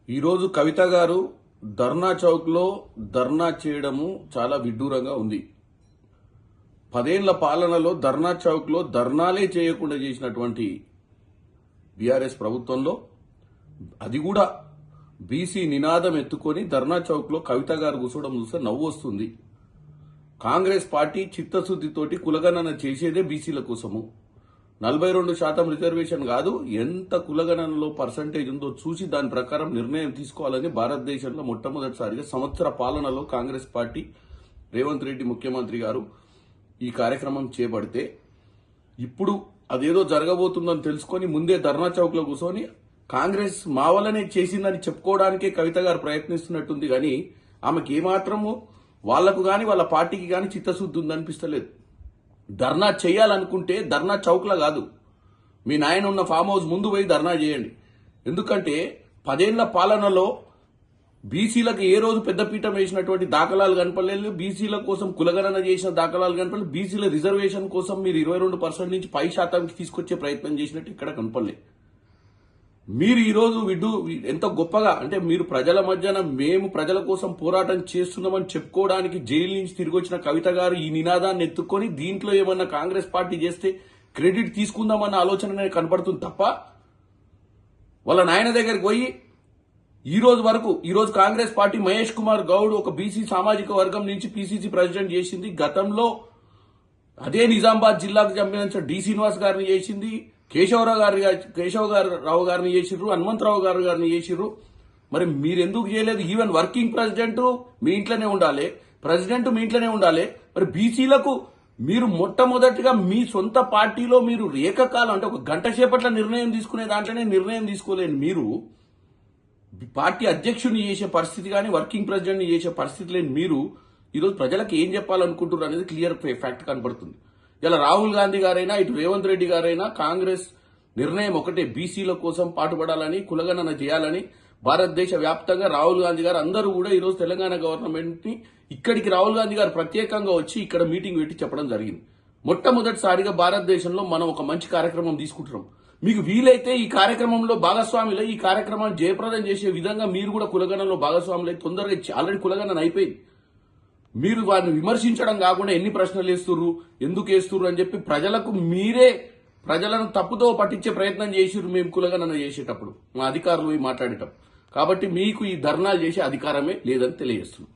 ఈరోజు కవిత గారు ధర్నా చౌక్లో ధర్నా చేయడము చాలా విడ్డూరంగా ఉంది. 10 ఏళ్ల పాలనలో ధర్నా చౌక్లో ధర్నాలే చేయకుండా చేసినటువంటి బీఆర్ఎస్ ప్రభుత్వంలో అది కూడా బీసీ నినాదం ఎత్తుకొని ధర్నా చౌక్లో కవిత గారు కూర్చోవడం చూస్తే నవ్వు వస్తుంది. కాంగ్రెస్ పార్టీ చిత్తశుద్దితోటి కులగణన చేసేదే బీసీల కోసము. 42% రిజర్వేషన్ కాదు, ఎంత కులగణనలో పర్సంటేజ్ ఉందో చూసి దాని ప్రకారం నిర్ణయం తీసుకోవాలని భారతదేశంలో మొట్టమొదటిసారిగా సంవత్సర పాలనలో కాంగ్రెస్ పార్టీ రేవంత్ రెడ్డి ముఖ్యమంత్రి గారు ఈ కార్యక్రమం చేపడితే ఇప్పుడు అదేదో జరగబోతుందని తెలుసుకొని ముందే ధర్నా చౌక్ లో కూర్చొని కాంగ్రెస్ మా వల్లనే చేసిందని చెప్పుకోవడానికే కవిత గారు ప్రయత్నిస్తున్నట్టుంది. కానీ ఆమెకి ఏమాత్రము వాళ్లకు గాని వాళ్ళ పార్టీకి గాని చిత్తశుద్ధి ఉందనిపిస్తలేదు. ధర్నా చేయాలనుకుంటే ధర్నా చౌక్లా కాదు, మీ నాయన ఉన్న ఫామ్ హౌస్ ముందు పోయి ధర్నా చేయండి. ఎందుకంటే 10 ఏళ్ల పాలనలో బీసీలకు ఏ రోజు పెద్దపీఠం వేసినటువంటి దాఖలాలు కనపడలేదు. బీసీల కోసం కులగణన చేసిన దాఖలాలు కనపడలేదు. బీసీల రిజర్వేషన్ కోసం మీరు 22% నుంచి 10% తీసుకొచ్చే ప్రయత్నం చేసినట్టు ఇక్కడ కనపడలేదు. మీరు ఈరోజు ఎంత గొప్పగా అంటే మీరు ప్రజల మధ్యన మేము ప్రజల కోసం పోరాటం చేస్తున్నామని చెప్పుకోవడానికి జైలు నుంచి తిరిగి వచ్చిన కవిత గారు ఈ నినాదాన్ని ఎత్తుకొని దీంట్లో ఏమన్నా కాంగ్రెస్ పార్టీ చేస్తే క్రెడిట్ తీసుకుందామన్న ఆలోచన కనపడుతుంది తప్ప వాళ్ళ నాయన దగ్గరికి పోయి ఈ రోజు కాంగ్రెస్ పార్టీ మహేష్ కుమార్ గౌడ్ ఒక బీసీ సామాజిక వర్గం నుంచి పీసీసీ ప్రెసిడెంట్ చేసింది. గతంలో అదే నిజామాబాద్ జిల్లాకు సంబంధించిన డి శ్రీనివాస్ గారిని చేసింది, కేశవరావు గారిని చేసిర్రు, హనుమంతరావు గారిని చేసిర్రు. మరి మీరెందుకు చేయలేదు? ఈవెన్ వర్కింగ్ ప్రెసిడెంట్ మీ ఇంట్లోనే ఉండాలి, ప్రెసిడెంట్ మీ ఇంట్లోనే ఉండాలి. మరి బీసీలకు మీరు మొట్టమొదటిగా మీ సొంత పార్టీలో మీరు ఏకకాలం అంటే ఒక గంట సేపట్ల నిర్ణయం తీసుకునే దాంట్లోనే నిర్ణయం తీసుకోలేని మీరు పార్టీ అధ్యక్షుడిని చేసే పరిస్థితి కానీ వర్కింగ్ ప్రెసిడెంట్ని చేసే పరిస్థితి లేని మీరు ఈరోజు ప్రజలకు ఏం చెప్పాలనుకుంటున్నారు అనేది క్లియర్ ఫ్యాక్ట్ కనబడుతుంది. ఇలా రాహుల్ గాంధీ గారైనా ఇటు రేవంత్ రెడ్డి గారైనా కాంగ్రెస్ నిర్ణయం ఒకటే, బీసీల కోసం పాటుపడాలని కులగణన చేయాలని. భారతదేశ వ్యాప్తంగా రాహుల్ గాంధీ గారు అందరూ కూడా ఈరోజు తెలంగాణ గవర్నమెంట్ ని ఇక్కడికి రాహుల్ గాంధీ గారు ప్రత్యేకంగా వచ్చి ఇక్కడ మీటింగ్ పెట్టి చెప్పడం జరిగింది. మొట్టమొదటిసారిగా భారతదేశంలో మనం ఒక మంచి కార్యక్రమం తీసుకుంటున్నాం. మీకు వీలైతే ఈ కార్యక్రమంలో భాగస్వాములై ఈ కార్యక్రమాన్ని జయప్రదం చేసే విధంగా మీరు కూడా కులగణనలో భాగస్వాములై తొందరగా ఆల్రెడీ కులగణన అయిపోయింది. మీరు వారిని విమర్శించడం కాకుండా ఎన్ని ప్రశ్నలు వేస్తుర్రు, ఎందుకు వేస్తుర్రు అని చెప్పి ప్రజలను తప్పుతో పట్టించే ప్రయత్నం చేసిర్రు మేము కులగణన చేసేటప్పుడు మా అధికారులు మాట్లాడేటప్పుడు. కాబట్టి మీకు ఈ ధర్నాలు చేసే అధికారమే లేదని తెలియజేస్తున్నాం.